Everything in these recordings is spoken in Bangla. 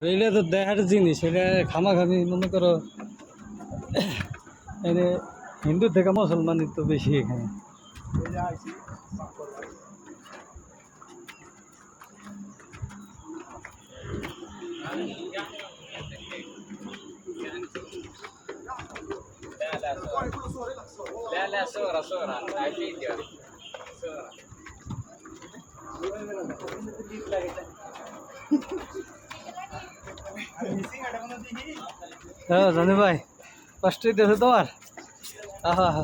এটা তো দেখার জিনিস, এটা খামাখামি মনে করো এনে হিন্দু থেকে মুসলমানই তো বেশি এখানে। لا لا صورة صورة فيديو صورة হ্যাঁ জানি ভাই, কষ্ট হইতেছে তোমার? আহা হা,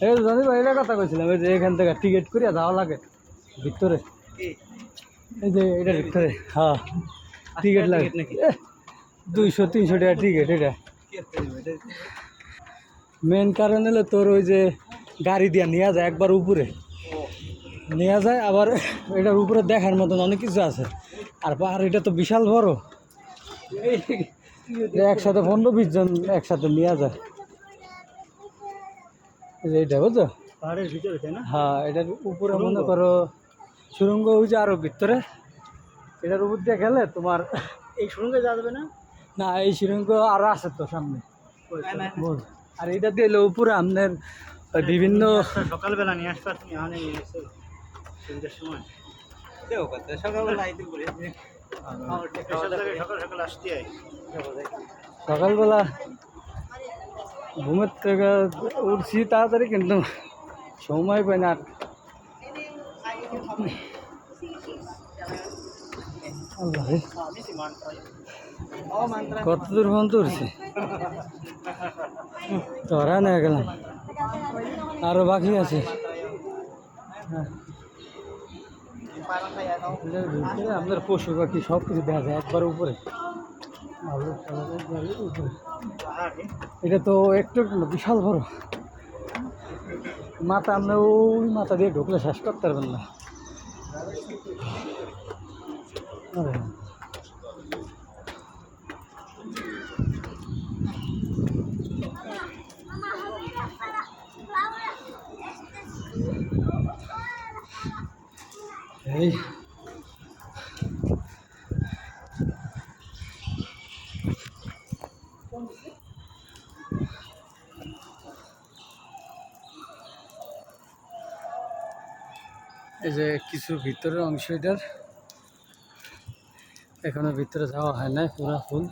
এই জানি ভাই, এটা কথা কইছিলাম, এই যে এখান থেকে টিকিট করিয়া যাওয়া লাগে ভিতরে, এই যে এটা ভিতরে, হ্যাঁ টিকিট লাগে নাকি? 200-300 টাকা টিকিট। এটা মেন কারণ হলো তোর ওই যে গাড়ি দিয়া নেওয়া যায়, একবার উপরে নেওয়া যায়, আবার এটার উপরে দেখার মতন অনেক কিছু আছে। আর পাহাড় এটা তো বিশাল বড়, একসাথে 15-20 জন একসাথে নেওয়া যায়। এইটা বুঝছো পাহাড়ের ভিতরে, তাই না? হ্যাঁ, এটার উপরে মনে করো সুরঙ্গ ওই যে আরো ভিতরে, এটার উপর দিয়ে গেলে তোমার এই সুরঙ্গে যাওয়া যাবে না? না, এই সুরঙ্গ আরো আছে তো সামনে। আর এটা দিয়ে এলো উপরে আপনার বিভিন্ন সকালবেলা নিয়ে আসবা তুমি, এখানে নিয়ে এসে সন্ধ্যের সময় সকালবেলা সকাল সকাল আসতে হয়। সকালবেলা ঘুমের থেকে উঠছি তাড়াতাড়ি, কিন্তু সময় পাই না। আল্লাহ রে, কত দূর পর্যন্ত উঠছি, ধরা নিয়ে গেলাম, আরো বাকি আছে। আপনার পশু পাখি সব কিছু দেখা যায় একবার উপরে। উপরে এটা তো একটু বিশাল বড় মাথা, আমরা ওই মাথা দিয়ে ঢুকলে শেষ করতে পারবেন না। এই এই যে কিছু ভিতরের অংশ, এটার এখনো ভিতরে যাওয়া হয় না পুরা ফুল।